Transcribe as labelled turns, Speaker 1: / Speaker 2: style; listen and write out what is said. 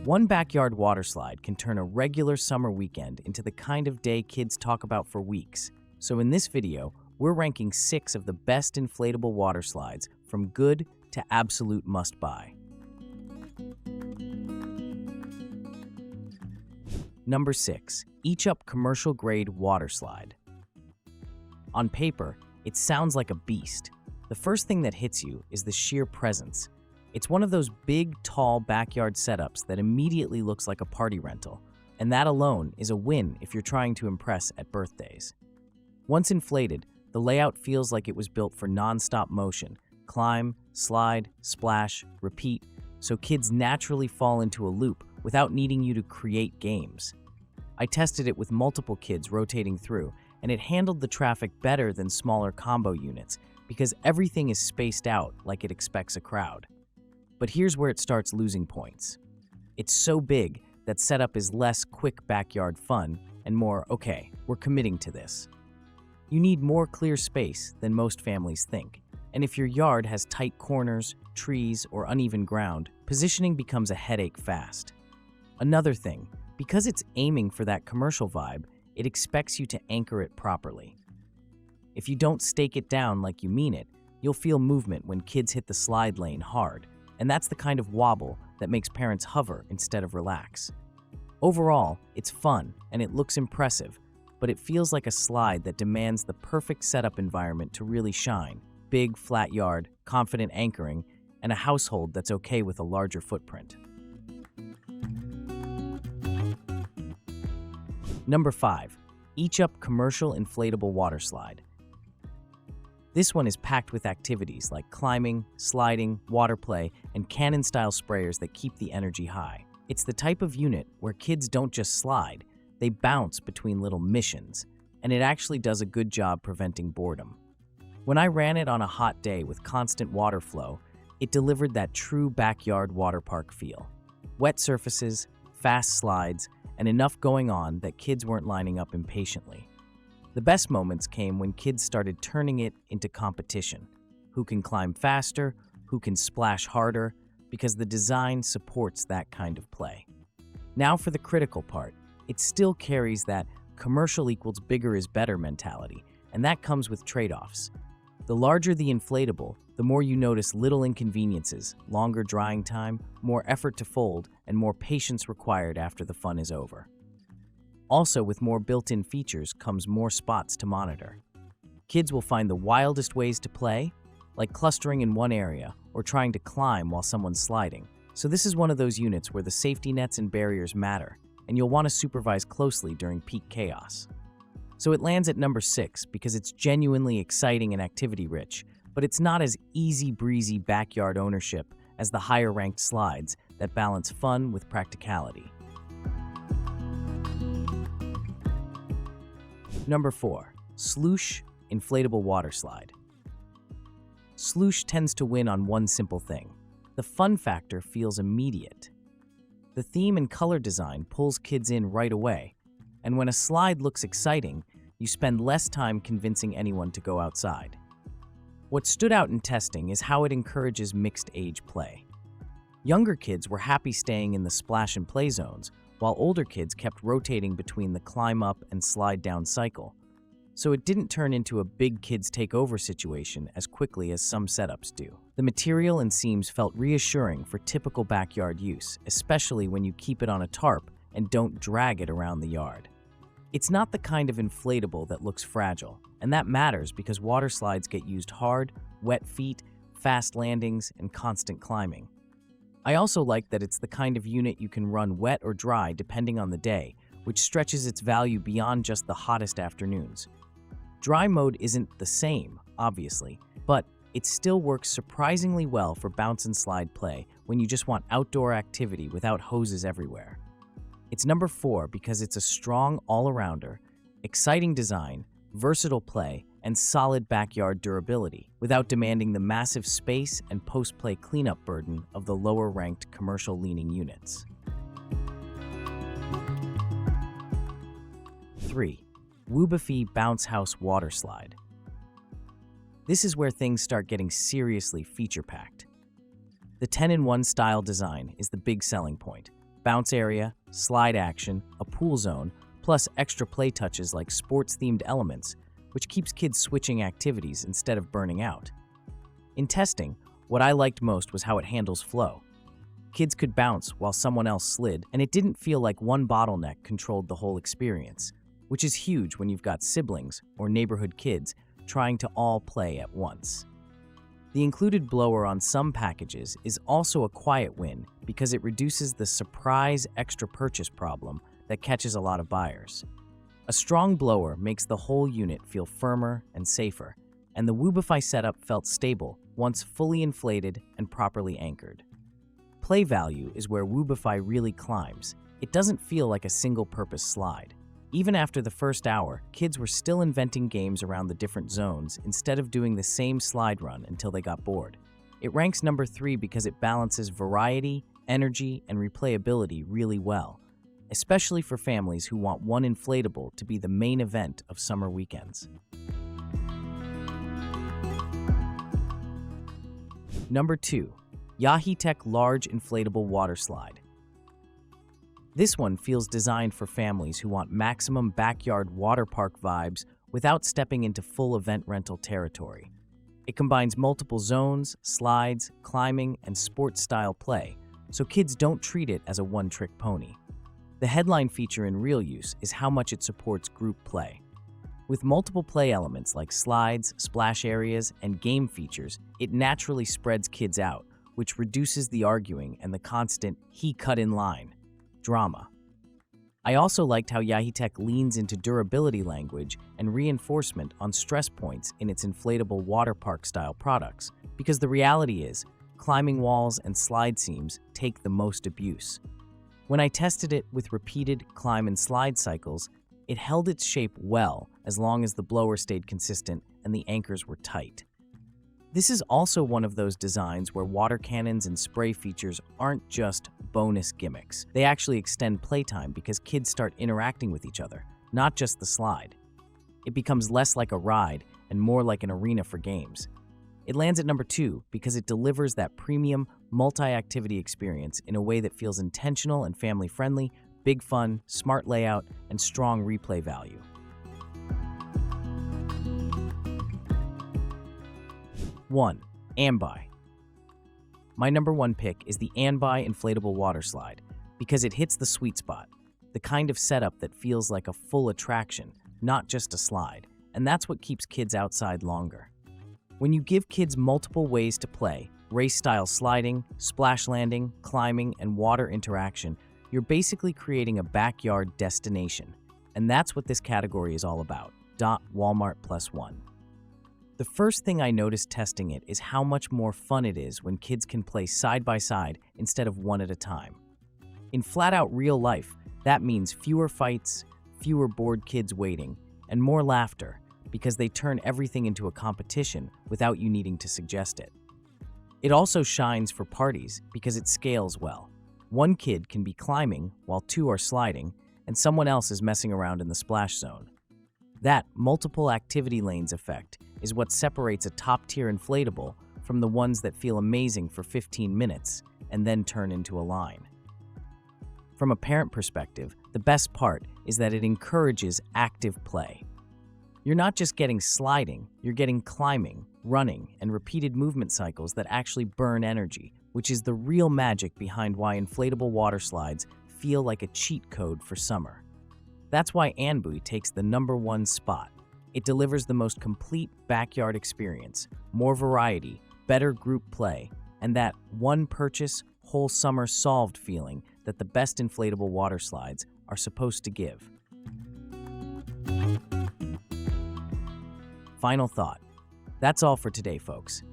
Speaker 1: One backyard water slide can turn a regular summer weekend into the kind of day kids talk about for weeks. So in this video, we're ranking 6 of the best inflatable water slides from good to absolute must-buy. Number 6. Eachup commercial grade water slide. On paper, it sounds like a beast. The first thing that hits you is the sheer presence. It's one of those big, tall backyard setups that immediately looks like a party rental, and that alone is a win if you're trying to impress at birthdays. Once inflated, the layout feels like it was built for non-stop motion, climb, slide, splash, repeat, so kids naturally fall into a loop without needing you to create games. I tested it with multiple kids rotating through, and it handled the traffic better than smaller combo units because everything is spaced out like it expects a crowd. But here's where it starts losing points. It's so big that setup is less quick backyard fun and more, okay, we're committing to this. You need more clear space than most families think. And if your yard has tight corners, trees, or uneven ground, positioning becomes a headache fast. Another thing, because it's aiming for that commercial vibe, it expects you to anchor it properly. If you don't stake it down like you mean it, you'll feel movement when kids hit the slide lane hard. And that's the kind of wobble that makes parents hover instead of relax. Overall, it's fun and it looks impressive, but it feels like a slide that demands the perfect setup environment to really shine. Big, flat yard, confident anchoring, and a household that's okay with a larger footprint. Number 5. Eachup commercial inflatable water slide. This one is packed with activities like climbing, sliding, water play, and cannon-style sprayers that keep the energy high. It's the type of unit where kids don't just slide, they bounce between little missions, and it actually does a good job preventing boredom. When I ran it on a hot day with constant water flow, it delivered that true backyard water park feel. Wet surfaces, fast slides, and enough going on that kids weren't lining up impatiently. The best moments came when kids started turning it into competition. Who can climb faster, who can splash harder, because the design supports that kind of play. Now for the critical part, it still carries that commercial equals bigger is better mentality, and that comes with trade-offs. The larger the inflatable, the more you notice little inconveniences, longer drying time, more effort to fold, and more patience required after the fun is over. Also, with more built-in features comes more spots to monitor. Kids will find the wildest ways to play, like clustering in one area or trying to climb while someone's sliding. So this is one of those units where the safety nets and barriers matter, and you'll want to supervise closely during peak chaos. So it lands at number 6 because it's genuinely exciting and activity-rich, but it's not as easy-breezy backyard ownership as the higher-ranked slides that balance fun with practicality. Number 4. SLOOSH inflatable water slide. SLOOSH tends to win on one simple thing. The fun factor feels immediate. The theme and color design pulls kids in right away, and when a slide looks exciting, you spend less time convincing anyone to go outside. What stood out in testing is how it encourages mixed-age play. Younger kids were happy staying in the splash and play zones, while older kids kept rotating between the climb-up and slide-down cycle. So it didn't turn into a big kids take-over situation as quickly as some setups do. The material and seams felt reassuring for typical backyard use, especially when you keep it on a tarp and don't drag it around the yard. It's not the kind of inflatable that looks fragile, and that matters because water slides get used hard, wet feet, fast landings, and constant climbing. I also like that it's the kind of unit you can run wet or dry depending on the day, which stretches its value beyond just the hottest afternoons. Dry mode isn't the same, obviously, but it still works surprisingly well for bounce and slide play when you just want outdoor activity without hoses everywhere. It's number 4 because it's a strong all-arounder, exciting design, versatile play, and solid backyard durability, without demanding the massive space and post-play cleanup burden of the lower-ranked commercial-leaning units. 3. Whubefy Bounce House Water Slide. This is where things start getting seriously feature-packed. The 10-in-1 style design is the big selling point, bounce area, slide action, a pool zone, plus extra play touches like sports-themed elements, which keeps kids switching activities instead of burning out. In testing, what I liked most was how it handles flow. Kids could bounce while someone else slid, and it didn't feel like one bottleneck controlled the whole experience, which is huge when you've got siblings or neighborhood kids trying to all play at once. The included blower on some packages is also a quiet win because it reduces the surprise extra purchase problem that catches a lot of buyers. A strong blower makes the whole unit feel firmer and safer, and the Whubefy setup felt stable once fully inflated and properly anchored. Play value is where Whubefy really climbs. It doesn't feel like a single-purpose slide. Even after the first hour, kids were still inventing games around the different zones instead of doing the same slide run until they got bored. It ranks number 3 because it balances variety, energy, and replayability really well, especially for families who want one inflatable to be the main event of summer weekends. Number 2. Yaheetech Large Inflatable Water Slide. This one feels designed for families who want maximum backyard water park vibes without stepping into full event rental territory. It combines multiple zones, slides, climbing, and sports-style play, so kids don't treat it as a one-trick pony. The headline feature in real use is how much it supports group play. With multiple play elements like slides, splash areas, and game features, it naturally spreads kids out, which reduces the arguing and the constant "he cut in line" drama. I also liked how Yaheetech leans into durability language and reinforcement on stress points in its inflatable water park style products, because the reality is, climbing walls and slide seams take the most abuse. When I tested it with repeated climb and slide cycles, it held its shape well as long as the blower stayed consistent and the anchors were tight. This is also one of those designs where water cannons and spray features aren't just bonus gimmicks. They actually extend playtime because kids start interacting with each other, not just the slide. It becomes less like a ride and more like an arena for games. It lands at number 2 because it delivers that premium, multi-activity experience in a way that feels intentional and family-friendly, big fun, smart layout, and strong replay value. One, Anbuy. My number 1 pick is the Anbuy Inflatable Water Slide because it hits the sweet spot, the kind of setup that feels like a full attraction, not just a slide, and that's what keeps kids outside longer. When you give kids multiple ways to play, race-style sliding, splash landing, climbing, and water interaction, you're basically creating a backyard destination, and that's what this category is all about. Walmart +1. The first thing I noticed testing it is how much more fun it is when kids can play side by side instead of one at a time. In flat-out real life, that means fewer fights, fewer bored kids waiting, and more laughter because they turn everything into a competition without you needing to suggest it. It also shines for parties because it scales well. One kid can be climbing while 2 are sliding, and someone else is messing around in the splash zone. That multiple activity lanes effect is what separates a top-tier inflatable from the ones that feel amazing for 15 minutes and then turn into a line. From a parent perspective, the best part is that it encourages active play. You're not just getting sliding, you're getting climbing, running, and repeated movement cycles that actually burn energy, which is the real magic behind why inflatable water slides feel like a cheat code for summer. That's why Anbuy takes the number 1 spot. It delivers the most complete backyard experience, more variety, better group play, and that one purchase, whole summer solved feeling that the best inflatable water slides are supposed to give. Final thought. That's all for today, folks.